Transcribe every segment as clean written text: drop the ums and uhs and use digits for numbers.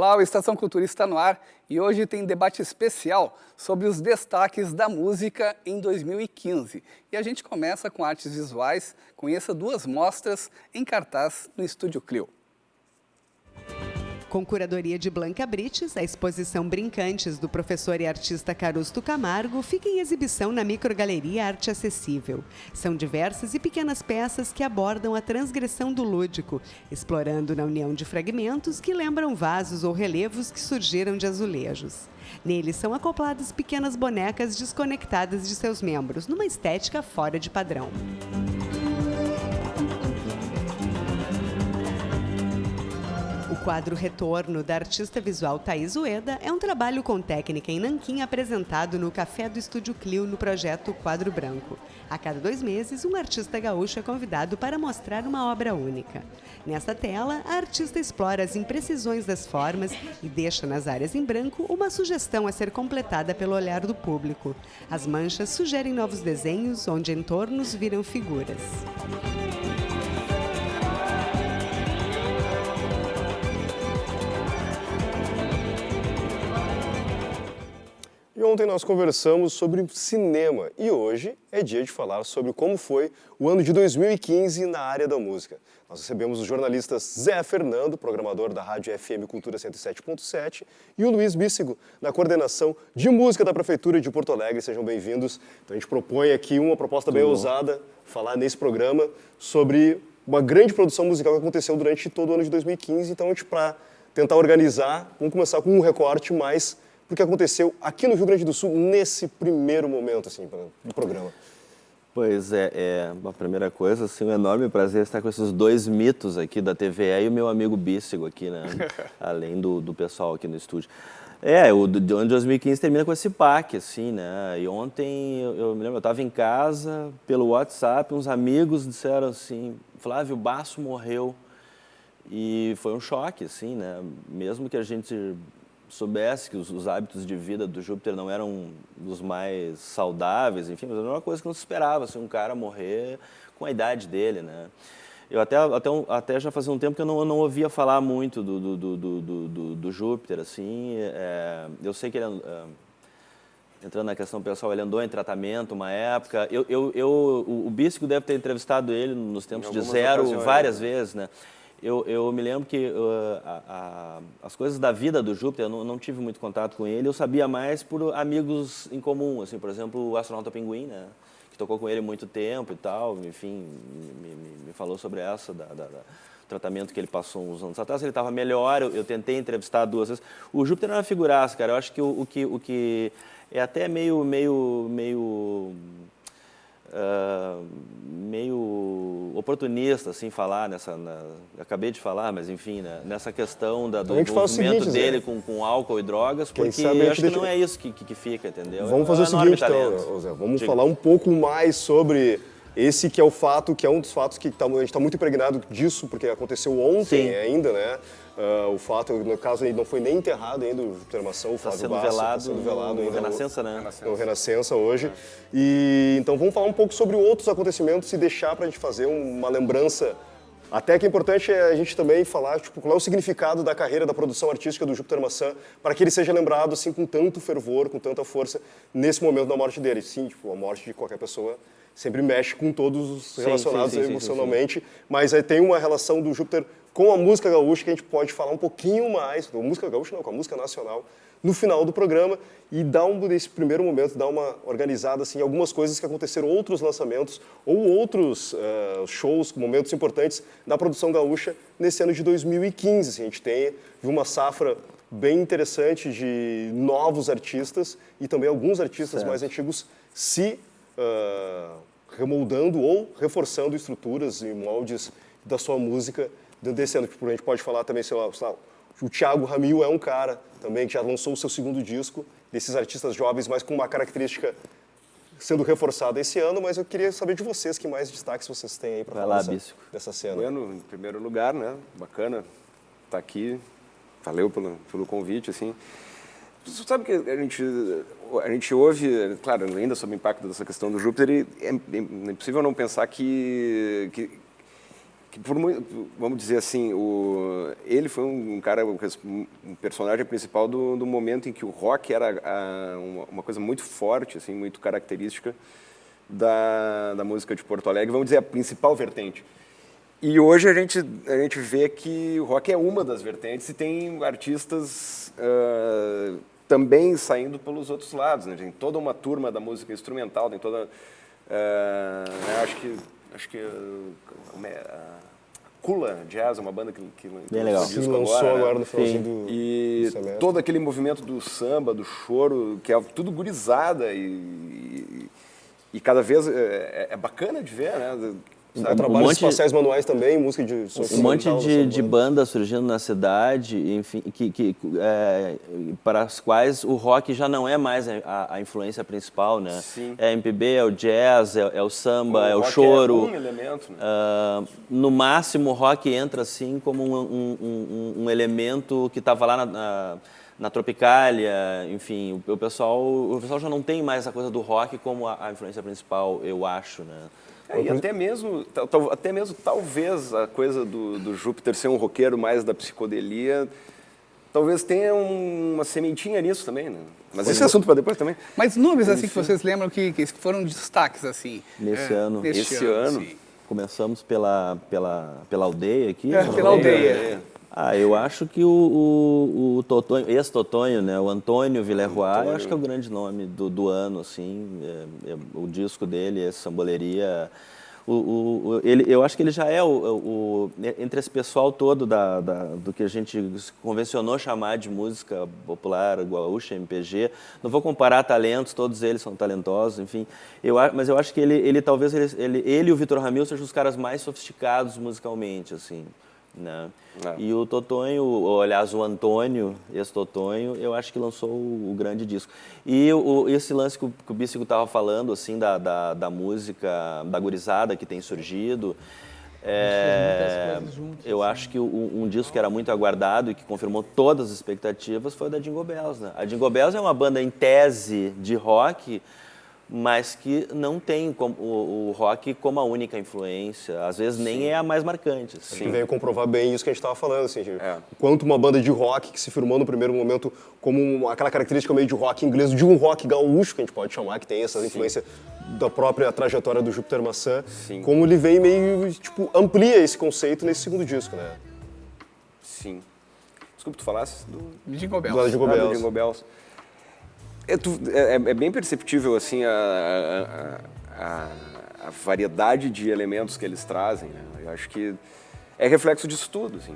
Olá, o Estação Cultura está no ar e hoje tem debate especial sobre os destaques da música em 2015. E a gente começa com artes visuais, conheça duas mostras em cartaz no Estúdio Clio. Com curadoria de Blanca Brites, a exposição Brincantes, do professor e artista Carusto Camargo, fica em exibição na Microgaleria Arte Acessível. São diversas e pequenas peças que abordam a transgressão do lúdico, explorando na união de fragmentos que lembram vasos ou relevos que surgiram de azulejos. Neles são acopladas pequenas bonecas desconectadas de seus membros, numa estética fora de padrão. O quadro Retorno, da artista visual Thaís Ueda, é um trabalho com técnica em nanquim apresentado no Café do Estúdio Clio no projeto Quadro Branco. A cada 2 meses, um artista gaúcho é convidado para mostrar uma obra única. Nesta tela, a artista explora as imprecisões das formas e deixa nas áreas em branco uma sugestão a ser completada pelo olhar do público. As manchas sugerem novos desenhos, onde entornos viram figuras. E ontem nós conversamos sobre cinema e hoje é dia de falar sobre como foi o ano de 2015 na área da música. Nós recebemos os jornalistas Zé Fernando, programador da Rádio FM Cultura 107.7, e o Luiz Bíssigo, na coordenação de música da Prefeitura de Porto Alegre. Sejam bem-vindos. Então a gente propõe aqui uma proposta bem ousada, falar nesse programa sobre uma grande produção musical que aconteceu durante todo o ano de 2015. Então a gente, para tentar organizar, vamos começar com um recorte mais do que aconteceu aqui no Rio Grande do Sul nesse primeiro momento assim, do programa. Pois é uma primeira coisa, assim, um enorme prazer estar com esses dois mitos aqui da TVE e o meu amigo Bíssigo aqui, né? Além do pessoal aqui no estúdio. O ano de 2015 termina com esse PAC, assim, né? E ontem, eu me lembro, eu estava em casa, pelo WhatsApp, uns amigos disseram assim, Flávio, o Basso morreu. E foi um choque, assim, né? Mesmo que a gente soubesse que os hábitos de vida do Júpiter não eram os mais saudáveis, enfim, mas era uma coisa que não se esperava, assim, um cara morrer com a idade dele, né? Eu até já fazia um tempo que eu não ouvia falar muito do Júpiter, assim, eu sei que ele, entrando na questão pessoal, ele andou em tratamento uma época, o Bíssigo deve ter entrevistado ele nos tempos de Zero várias vezes, né? Eu me lembro que as coisas da vida do Júpiter, eu não tive muito contato com ele, eu sabia mais por amigos em comum, assim, por exemplo, o astronauta Pinguim, né, que tocou com ele muito tempo e tal, enfim, me falou sobre essa, do tratamento que ele passou uns anos atrás. Ele estava melhor, eu tentei entrevistar 2 vezes. O Júpiter é uma figuraça, cara, eu acho que o que é até meio oportunista, assim, falar acabei de falar, mas enfim, né, nessa questão do envolvimento dele com álcool e drogas, porque eu acho que não é isso que fica, entendeu? Vamos fazer o seguinte, então, Zé, vamos falar um pouco mais sobre esse que é o fato, que é um dos fatos que a gente está muito impregnado disso, porque aconteceu ontem ainda, né? O fato, no caso, ele não foi nem enterrado ainda, o Júpiter Maçã, o Flávio Basso, está sendo velado ainda. No Renascença, né? No Renascença hoje. E então vamos falar um pouco sobre outros acontecimentos e deixar para a gente fazer uma lembrança. Até que é importante a gente também falar, tipo, qual é o significado da carreira, da produção artística do Júpiter Maçã, para que ele seja lembrado assim com tanto fervor, com tanta força nesse momento da morte dele. Sim, tipo, a morte de qualquer pessoa sempre mexe com todos os relacionados emocionalmente, mas tem uma relação do Júpiter com a música gaúcha que a gente pode falar um pouquinho mais, com a música gaúcha não, com a música nacional, no final do programa e nesse primeiro momento, dar uma organizada assim, algumas coisas que aconteceram, outros lançamentos ou outros shows, momentos importantes da produção gaúcha nesse ano de 2015. Assim, a gente viu uma safra bem interessante de novos artistas e também alguns artistas mais antigos se remoldando ou reforçando estruturas e moldes da sua música desse ano. A gente pode falar também, sei lá, o Thiago Ramil é um cara também que já lançou o seu 2º disco, desses artistas jovens, mas com uma característica sendo reforçada esse ano, mas eu queria saber de vocês, que mais destaques vocês têm aí para falar dessa cena. Bueno, em primeiro lugar, né, bacana estar aqui, valeu pelo convite, assim. Você sabe que a gente ouve, claro, ainda sobre o impacto dessa questão do Júpiter, e é impossível não pensar que que vamos dizer assim, ele foi um cara, um personagem principal do momento em que o rock era uma coisa muito forte, assim, muito característica da música de Porto Alegre, vamos dizer, a principal vertente. E hoje a gente vê que o rock é uma das vertentes e tem artistas também saindo pelos outros lados, né? Tem toda uma turma da música instrumental, tem toda... acho que Kula Jazz, uma banda que bem legal. Sim, lançou agora, né? no finalzinho do E semestre. todo aquele movimento do samba, do choro, que é tudo gurizada e cada vez é bacana de ver, né? Trabalhos espaciais manuais também, música de um monte de bandas surgindo na cidade, enfim, para as quais o rock já não é mais a influência principal, né? Sim. É MPB, é o jazz, é o samba, é o rock choro. É um elemento, né? No máximo, o rock entra assim como um elemento que estava lá na Tropicália, enfim, o pessoal já não tem mais a coisa do rock como a influência principal, eu acho, né? E até mesmo talvez a coisa do Júpiter ser um roqueiro mais da psicodelia, talvez tenha uma sementinha nisso também, né? Mas esse é assunto para depois também. Mas nomes assim que vocês lembram que foram destaques assim? Nesse ano. Esse ano. Sim. Começamos pela aldeia aqui. Pela aldeia. Eu acho que o Totonho, ex-Totonho, né, o Antônio Villeroy, eu acho que é o grande nome do ano, assim, o disco dele, esse Samboleria, eu acho que ele já é entre esse pessoal todo do que a gente convencionou chamar de música popular, gaúcha, MPG, não vou comparar talentos, todos eles são talentosos, enfim, mas eu acho que ele talvez ele e o Vitor Ramil sejam os caras mais sofisticados musicalmente, assim. Né? E o Totonho, ou aliás o Antônio, esse-Totonho, eu acho que lançou o grande disco. E esse lance que o Bíssigo estava falando, assim, da música, da gurizada que tem surgido, eu acho que um disco que era muito aguardado e que confirmou todas as expectativas foi o da Jingle Bells, né? A Jingle Bells é uma banda em tese de rock, mas que não tem o rock como a única influência, às vezes nem é a mais marcante. Assim. Que veio comprovar bem isso que a gente estava falando, assim, quanto uma banda de rock que se firmou no primeiro momento como aquela característica meio de rock inglês, de um rock gaúcho, que a gente pode chamar, que tem essa influência da própria trajetória do Júpiter Maçã, como ele vem meio, amplia esse conceito nesse segundo disco, né? Sim. Desculpa, tu falasse do Jingle Bells. Do Jingle Bells. É bem perceptível assim a variedade de elementos que eles trazem, né? Eu acho que é reflexo disso tudo, assim.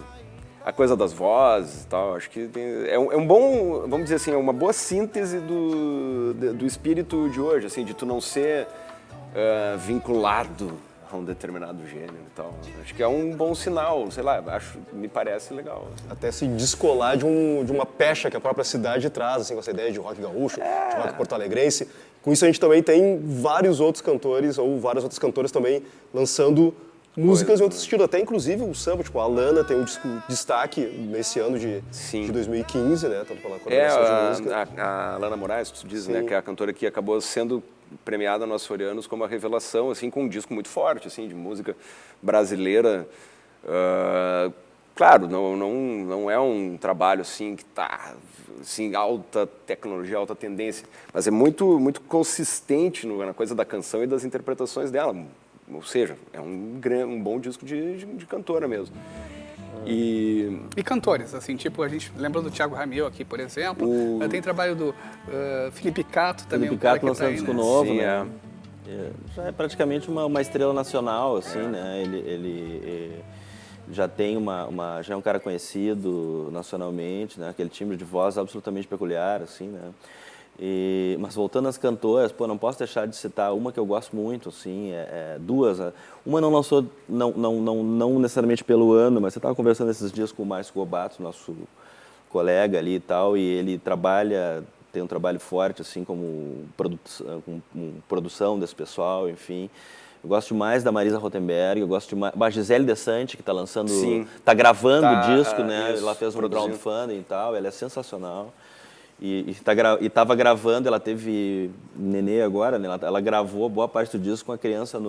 A coisa das vozes e tal, acho que é um bom, vamos dizer assim, é uma boa síntese do espírito de hoje, assim, de tu não ser vinculado a um determinado gênero e tal. Acho que é um bom sinal, sei lá, me parece legal. Até se descolar de uma pecha que a própria cidade traz, assim, com essa ideia de rock gaúcho, de rock porto-alegrense. Com isso a gente também tem vários outros cantores, ou várias outras cantoras também, lançando músicas em outro estilo, até inclusive o samba, a Lana tem um destaque nesse ano de 2015, né, tanto pela coordenação de música. A Lana Moraes, tu diz, né, que é a cantora que acabou sendo premiada no Açorianos como a revelação, assim, com um disco muito forte, assim, de música brasileira. Claro, não é um trabalho, assim, que está, assim, alta tecnologia, alta tendência, mas é muito, muito consistente na coisa da canção e das interpretações dela. Ou seja, é um bom disco de cantora mesmo. E cantores, assim, tipo, a gente lembra do Thiago Ramil aqui, por exemplo. Tem trabalho do Felipe Cato também. Felipe Cato lançando disco novo, Sim, né? Já é praticamente uma estrela nacional, assim, né? Ele já tem já é um cara conhecido nacionalmente, né? Aquele timbre de voz absolutamente peculiar, assim, né? Mas voltando às cantoras, não posso deixar de citar uma que eu gosto muito, assim, duas. Uma não lançou, não necessariamente pelo ano, mas você estava conversando esses dias com o Márcio Gobato, nosso colega ali e tal, e ele tem um trabalho forte, assim, como produção desse pessoal, enfim. Eu gosto demais da Marisa Rothenberg, eu gosto demais da Gisele Desante, que está lançando, está gravando o disco, né? Ela fez um crowdfunding e tal, ela é sensacional. E estava gravando, ela teve nenê agora, né? Ela gravou boa parte do disco com a criança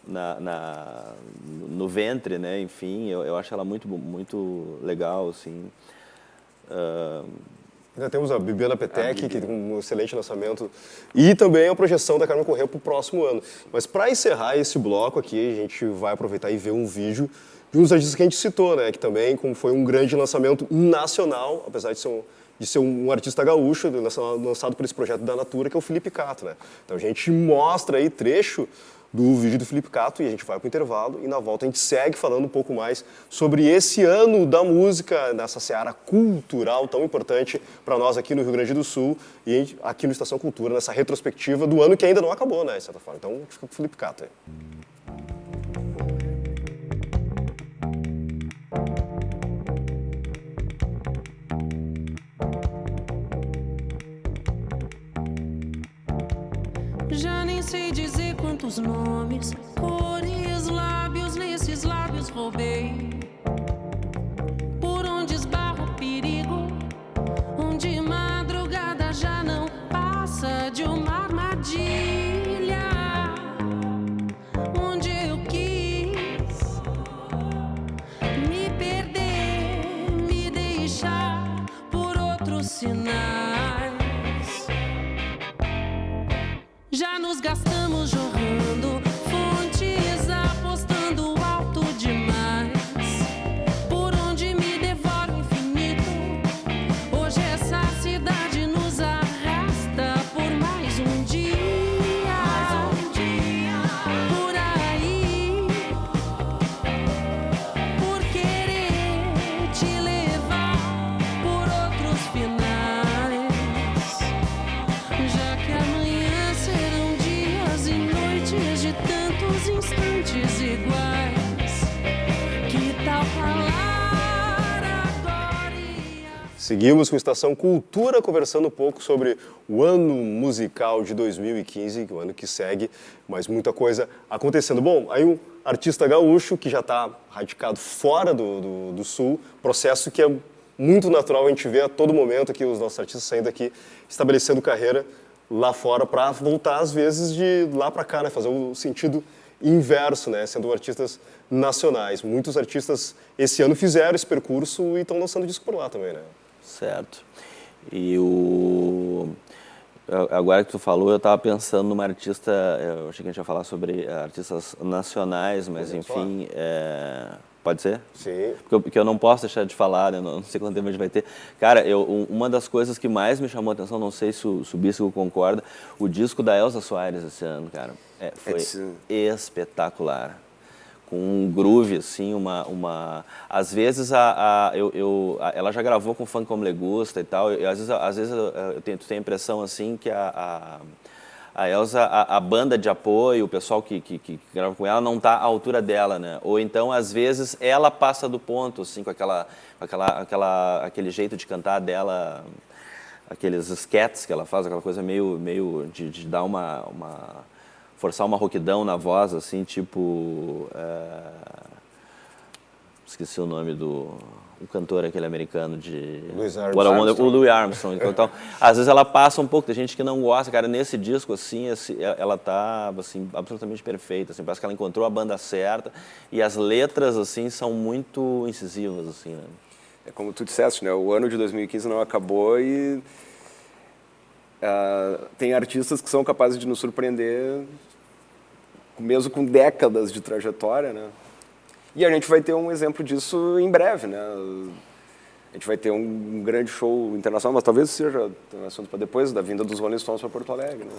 no ventre, né? Enfim, eu acho ela muito legal, assim. Ainda temos a Bibiana Petec, que tem um excelente lançamento, e também a projeção da Carmen Corrêa para o próximo ano. Mas para encerrar esse bloco aqui, a gente vai aproveitar e ver um vídeo de um dos artistas que a gente citou, né? Que também como foi um grande lançamento nacional, apesar de ser um artista gaúcho, lançado por esse projeto da Natura, que é o Felipe Cato, né? Então a gente mostra aí trecho do vídeo do Felipe Cato e a gente vai para o intervalo e na volta a gente segue falando um pouco mais sobre esse ano da música nessa seara cultural tão importante para nós aqui no Rio Grande do Sul e aqui no Estação Cultura, nessa retrospectiva do ano que ainda não acabou, né, de certa forma. Então a gente fica com o Felipe Cato aí. Já nem sei dizer quantos nomes, cores, lábios, nesses lábios roubei. Por onde esbarra o perigo, onde madrugada já não passa de uma armadilha. Onde eu quis me perder, me deixar por outros sinais. Já nos gastamos jorrando fontes, apostando alto demais. Por onde me devora o infinito, hoje essa cidade nos arrasta por mais um dia. Por aí, por querer te levar por outros finais. Já que amanhã serão dias e noites de tantos instantes iguais. Que tal falar agora? Seguimos com Estação Cultura, conversando um pouco sobre o ano musical de 2015, o ano que segue, mas muita coisa acontecendo. Bom, aí um artista gaúcho que já está radicado fora do Sul, processo que é muito natural a gente ver a todo momento aqui os nossos artistas saindo daqui, estabelecendo carreira lá fora para voltar às vezes de lá para cá, né, fazer o sentido inverso, né, sendo artistas nacionais. Muitos artistas esse ano fizeram esse percurso e estão lançando disco por lá também, né? Certo. E agora que tu falou, eu estava pensando numa artista, eu achei que a gente ia falar sobre artistas nacionais, mas enfim, pode ser? Sim. Porque eu não posso deixar de falar, né? Não sei quanto tempo a gente vai ter. Cara, uma das coisas que mais me chamou a atenção, não sei se o Bíssico concorda, o disco da Elza Soares esse ano, cara, foi espetacular. Com um groove, assim, às vezes ela já gravou com Funk Como Le Gusta e tal, e às vezes tu tem a impressão, assim, que a Elza, a banda de apoio, o pessoal que grava com ela não está à altura dela, né? Ou então, às vezes, ela passa do ponto, assim, com aquele jeito de cantar dela, aqueles skets que ela faz, aquela coisa meio de dar forçar uma rouquidão na voz, assim, tipo... esqueci o nome do... O cantor aquele americano de... Louis Armstrong. O Louis Armstrong. Então, às vezes ela passa um pouco, tem gente que não gosta, cara, nesse disco, assim, ela tá, assim, absolutamente perfeita, assim, parece que ela encontrou a banda certa e as letras, assim, são muito incisivas, assim, né? É como tu disseste, né? O ano de 2015 não acabou e tem artistas que são capazes de nos surpreender mesmo com décadas de trajetória, né? E a gente vai ter um exemplo disso em breve, né? A gente vai ter um grande show internacional, mas talvez seja um assunto para depois, da vinda dos Rolling Stones para Porto Alegre, né?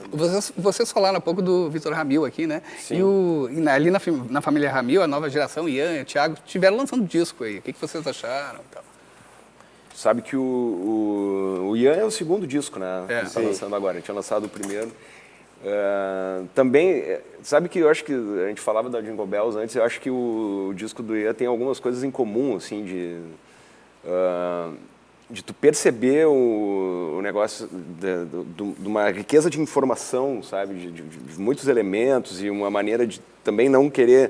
Vocês falaram há pouco do Vitor Ramil aqui, né? Sim. Ali na família Ramil, a nova geração, Ian e o Thiago, estiveram lançando disco aí. O que vocês acharam? Então? Sabe que o Ian é o segundo disco, né? Que ele está sim. lançando agora. A gente tinha lançado o primeiro. Também, sabe que eu acho que a gente falava da Jingle Bells antes, eu acho que o disco do Ian tem algumas coisas em comum, assim, de tu perceber o negócio de uma riqueza de informação, sabe, de muitos elementos e uma maneira de também não querer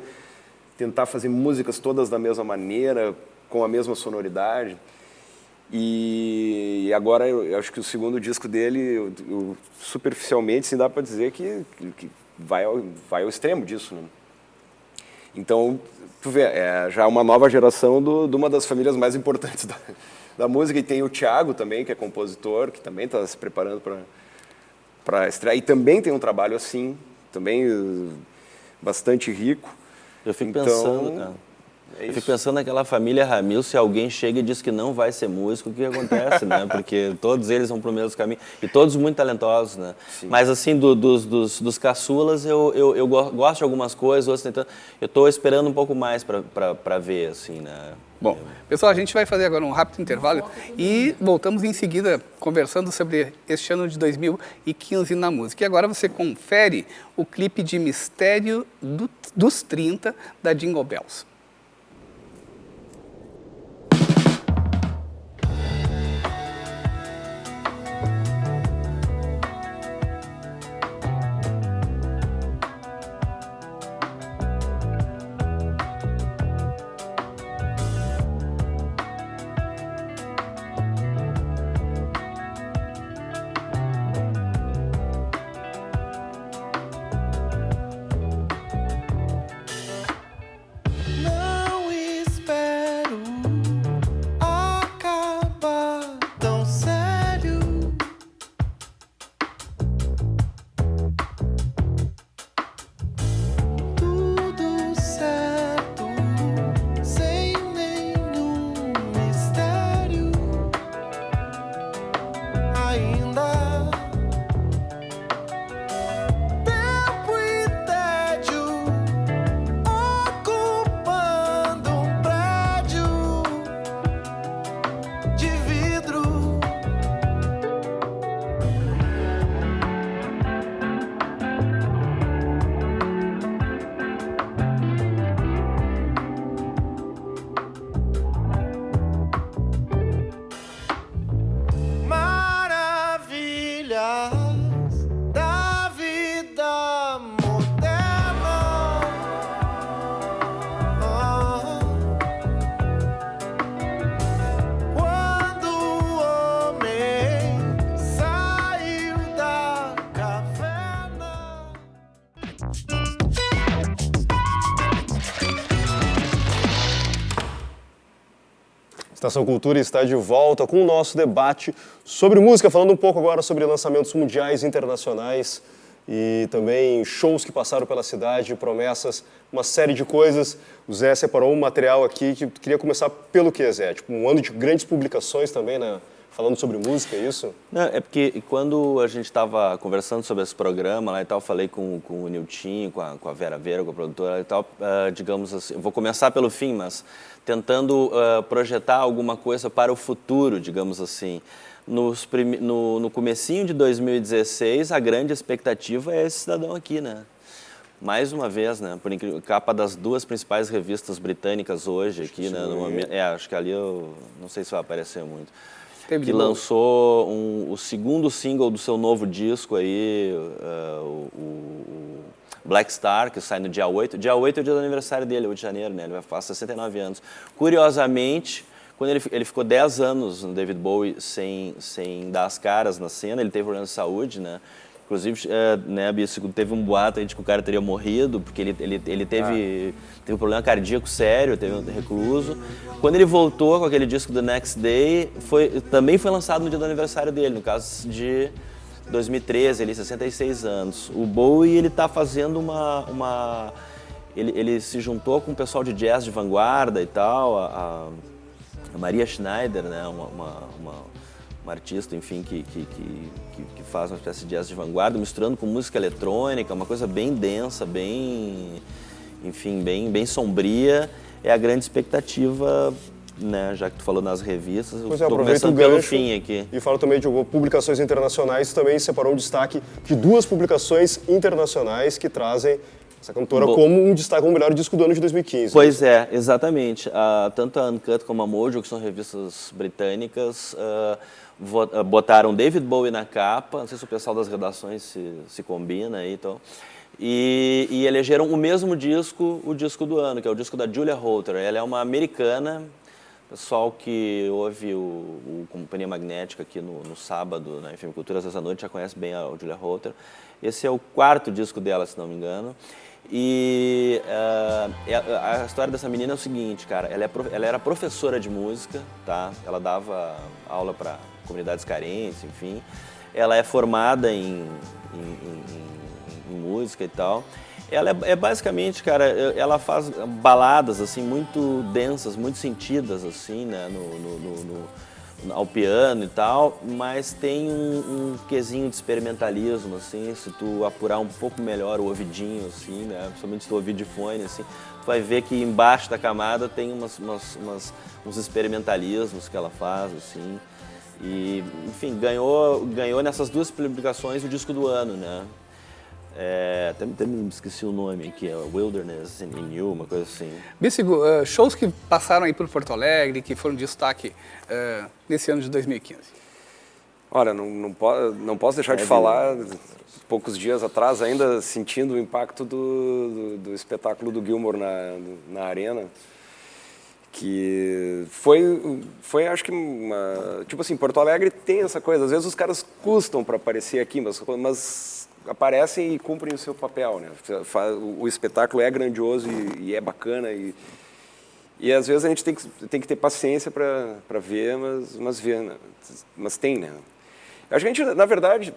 tentar fazer músicas todas da mesma maneira, com a mesma sonoridade. E agora eu acho que o segundo disco dele, superficialmente, sim, dá para dizer que vai ao extremo disso, né? Então, tu vê, já uma nova geração de uma das famílias mais importantes da música. E tem o Thiago também, que é compositor, que também está se preparando para estrear. E também tem um trabalho assim, também bastante rico. Eu fico Então, pensando, cara. Eu fico pensando naquela família Ramil, se alguém chega e diz que não vai ser músico, o que acontece, né? Porque todos eles vão para o mesmo caminho, e todos muito talentosos, né? Sim. Mas assim, dos caçulas, eu gosto de algumas coisas, outras tentando. Eu estou esperando um pouco mais para ver, assim, né? Bom, pessoal, a gente vai fazer agora um rápido intervalo e voltamos em seguida conversando sobre este ano de 2015 na música. E agora você confere o clipe de Mistério dos 30 da Jingle Bells. Não espero acabar tão sério. Tudo certo, sem nenhum mistério. Ainda tempo e tédio ocupando um prédio de vidro. Maravilhas da vida moderna. Quando o homem saiu da caverna. Estação Cultura está de volta com o nosso debate sobre música, falando um pouco agora sobre lançamentos mundiais e internacionais e também shows que passaram pela cidade, promessas, uma série de coisas. O Zé separou um material aqui que queria começar pelo que, Zé? Tipo, um ano de grandes publicações também, né? Falando sobre música, é isso? Não, é porque quando a gente estava conversando sobre esse programa lá e tal, falei com o Nilton, com a Vera Vera, com a produtora e tal, digamos assim, eu vou começar pelo fim, mas tentando projetar alguma coisa para o futuro, digamos assim. No comecinho de 2016, a grande expectativa é esse cidadão aqui, né? Mais uma vez, né? Por incrível, capa das duas principais revistas britânicas hoje aqui, né? Acho que ali eu não sei se vai aparecer muito. Que lançou o segundo single do seu novo disco aí, o Black Star, que sai no dia 8. Dia 8 é o dia do aniversário dele, 8 de janeiro, né? Ele vai fazer 69 anos. Curiosamente, quando ele ficou 10 anos no David Bowie sem dar as caras na cena, ele teve problemas de saúde, né? Inclusive, né, teve um boato aí de que o cara teria morrido, porque ele teve um problema cardíaco sério, teve um recluso. Quando ele voltou com aquele disco do Next Day, também foi lançado no dia do aniversário dele, no caso de 2013, ele 66 anos. O Bowie, ele tá fazendo ele se juntou com o pessoal de jazz de vanguarda e tal, a Maria Schneider, né, uma artista, enfim, que faz uma espécie de jazz de vanguarda, misturando com música eletrônica, uma coisa bem densa, bem sombria. É a grande expectativa, né, já que tu falou nas revistas, Pois estou começando pelo fim aqui. E fala também de publicações internacionais, também separou um destaque de duas publicações internacionais que trazem essa cantora como um destaque, o melhor disco do ano de 2015. Pois é, exatamente. Tanto a Uncut como a Mojo, que são revistas britânicas, botaram David Bowie na capa, não sei se o pessoal das redações se combina aí, então, e elegeram o mesmo disco, o disco do ano, que é o disco da Julia Holter. Ela é uma americana, pessoal que ouve o Companhia Magnética aqui no sábado, na FM Cultura, às vezes à noite, já conhece bem a Julia Holter. Esse é o quarto disco dela, se não me engano. E a história dessa menina é o seguinte, cara, ela era professora de música, tá? Ela dava aula para comunidades carentes, enfim. Ela é formada em música e tal. Ela é basicamente, cara, ela faz baladas, assim, muito densas, muito sentidas, assim, né, ao piano e tal, mas tem um quesinho de experimentalismo, assim, se tu apurar um pouco melhor o ouvidinho, assim, né, principalmente se tu ouvir de fone, assim, tu vai ver que embaixo da camada tem uns experimentalismos que ela faz, assim, e, enfim, ganhou nessas duas publicações o disco do ano, né. Até me esqueci o nome aqui, é Wilderness in You, uma coisa assim. Bíssigo, shows que passaram aí por Porto Alegre, que foram destaque nesse ano de 2015. Olha, não posso deixar de falar, poucos dias atrás, ainda sentindo o impacto do espetáculo do Gilmour na Arena, que foi acho que tipo assim, Porto Alegre tem essa coisa, às vezes os caras custam para aparecer aqui, mas aparecem e cumprem o seu papel, né? O espetáculo é grandioso e é bacana e às vezes a gente tem que ter paciência para ver, mas ver, né? Mas tem, né? Acho que a gente, na verdade,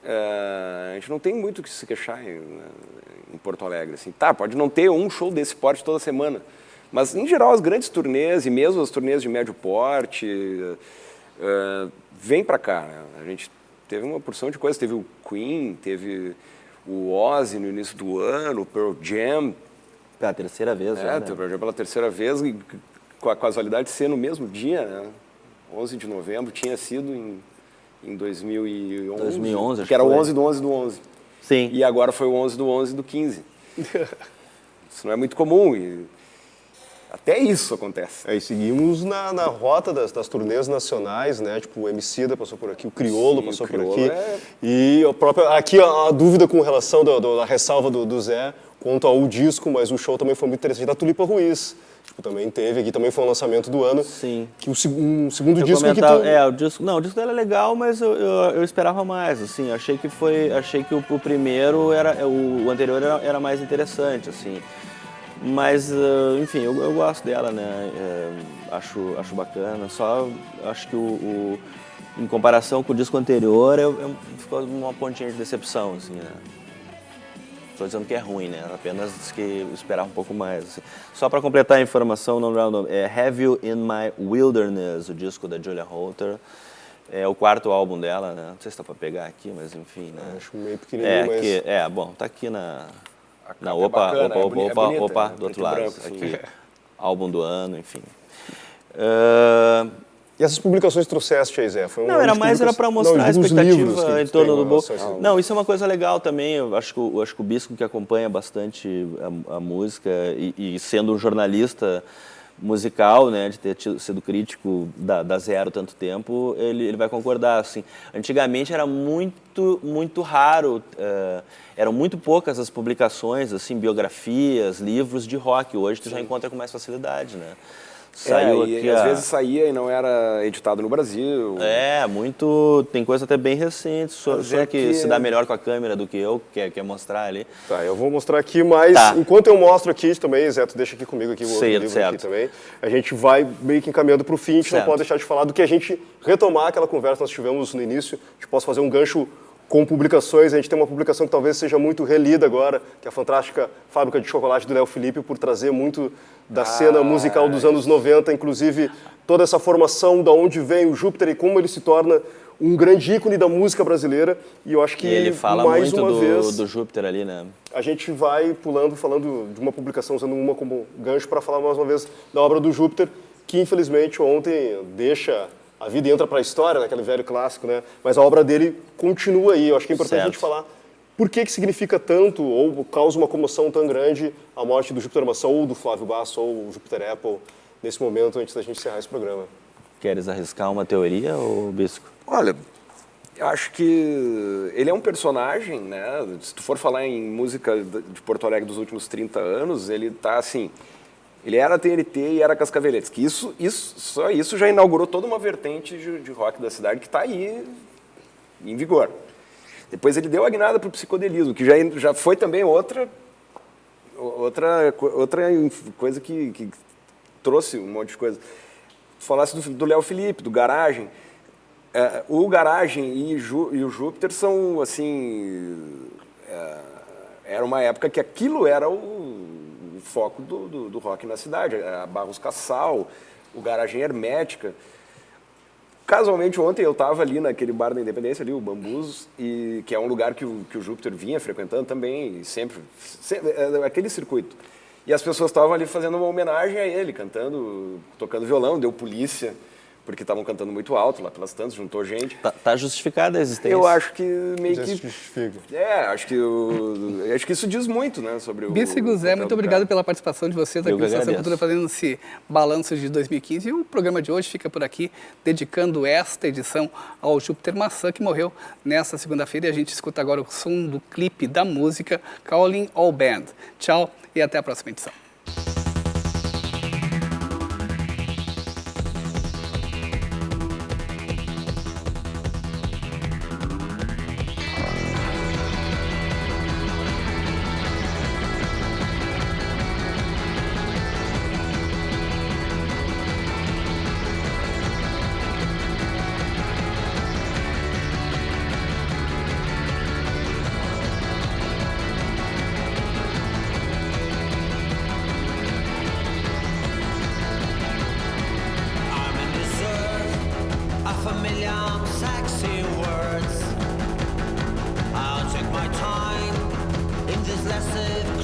a gente não tem muito o que se queixar em Porto Alegre, assim. Tá, pode não ter um show desse porte toda semana, mas em geral as grandes turnês e mesmo as turnês de médio porte vêm para cá, né? A gente teve uma porção de coisas, teve o Queen, teve o Ozzy no início do ano, o Pearl Jam. Pela terceira vez já, né? Teve o Pearl Jam pela terceira vez, e com a casualidade de ser no mesmo dia, né? 11 de novembro, tinha sido em 2011. 2011, acho que era o foi. 11 do 11 do 11. Sim. E agora foi o 11 do 11 do 15. Isso não é muito comum e até isso acontece. Aí seguimos na rota das turnês nacionais, né? Tipo, o Emicida passou por aqui, o Criolo Sim, passou o Criolo por aqui. é- E aqui a dúvida com relação da ressalva do Zé quanto ao disco, mas o show também foi muito interessante da Tulipa Ruiz. Tipo, também teve aqui, também foi um lançamento do ano. Sim. Que um segundo Eu disco comentava, que tu... o disco dela é legal, mas eu esperava mais, assim, achei que o primeiro o anterior era mais interessante, assim. Mas, enfim, eu gosto dela, né? Acho bacana. Só acho que em comparação com o disco anterior, ficou uma pontinha de decepção, assim, né? Estou dizendo que é ruim, né? Apenas que eu esperava um pouco mais. Assim. Só para completar a informação, é Have You in My Wilderness, o disco da Julia Holter. É o quarto álbum dela, né? Não sei se dá para pegar aqui, mas enfim, né? Acho meio pequenininho, mas... Bom, tá aqui na capa é opa, bacana, é bonita, né? do outro Preto e lado. branco, assim. Aqui, álbum do ano, enfim. E essas publicações trouxeste aí, Zé? Foi um Não, ano era de mais publicações- para mostrar Não, a digo os expectativa livros que em tu torno tem do em bolso. relação a isso. Não, isso é uma coisa legal também. Eu acho que o Bisco, que acompanha bastante a música e sendo um jornalista musical, né, de ter sido crítico da Zero tanto tempo, ele vai concordar, assim. Antigamente era muito raro, eram muito poucas as publicações, assim, biografias, livros de rock. Hoje tu já encontra com mais facilidade, né? Saiu e aqui às vezes saía e não era editado no Brasil. tem coisa até bem recente, só que se dá melhor com a câmera do que eu, quer mostrar ali. Tá, eu vou mostrar aqui, mas Tá. enquanto eu mostro aqui também, Zé, tu deixa aqui comigo aqui o outro livro Certo. aqui também. A gente vai meio que encaminhando para o fim, a gente não Certo. pode deixar de falar do que a gente retomar aquela conversa que nós tivemos no início. A gente possa fazer um gancho com publicações. A gente tem uma publicação que talvez seja muito relida agora, que é a fantástica Fábrica de Chocolate do Léo Felipe, por trazer muito da cena musical dos anos 90, inclusive toda essa formação da onde vem o Júpiter e como ele se torna um grande ícone da música brasileira. E eu acho que E ele fala mais muito uma vez do Júpiter ali, né? a gente vai falando de uma publicação, usando uma como gancho para falar mais uma vez da obra do Júpiter, que infelizmente ontem deixa a vida e entra para a história, naquele velho clássico, né? Mas a obra dele continua aí. Eu acho que é importante a gente falar por que significa tanto ou causa uma comoção tão grande a morte do Júpiter Maçã ou do Flávio Basso ou o Júpiter Apple nesse momento antes da gente encerrar esse programa. Queres arriscar uma teoria, ou Bisco? Olha, eu acho que ele é um personagem, né? Se tu for falar em música de Porto Alegre dos últimos 30 anos, ele tá assim... Ele era TNT e era Cascaveletes, que só isso já inaugurou toda uma vertente de rock da cidade que está aí em vigor. Depois ele deu a guinada para o psicodelismo, que já foi também outra Outra coisa que trouxe um monte de coisa. Tu falasse do Léo Felipe, do Garagem. O Garagem e o Júpiter são, assim... era uma época que aquilo era o foco do rock na cidade. A Barros Cassal, o Garagem Hermética. Casualmente, ontem eu estava ali naquele bar da Independência, ali, o Bambus, que é um lugar que o Júpiter vinha frequentando também, sempre aquele circuito. E as pessoas estavam ali fazendo uma homenagem a ele, cantando, tocando violão, deu polícia, porque estavam cantando muito alto lá pelas tantas, juntou gente. Tá justificada a existência. Eu acho que meio Já que... se justifica. acho que isso diz muito, né, sobre o... Bissigo Zé, muito obrigado pela participação de vocês aqui Eu no que Estação agradeço. Cultura, fazendo esse balanço de 2015. E o programa de hoje fica por aqui, dedicando esta edição ao Júpiter Maçã, que morreu nesta segunda-feira. E a gente escuta agora o som do clipe da música Calling All Band. Tchau e até a próxima edição. Million sexy words. I'll take my time in this lesson.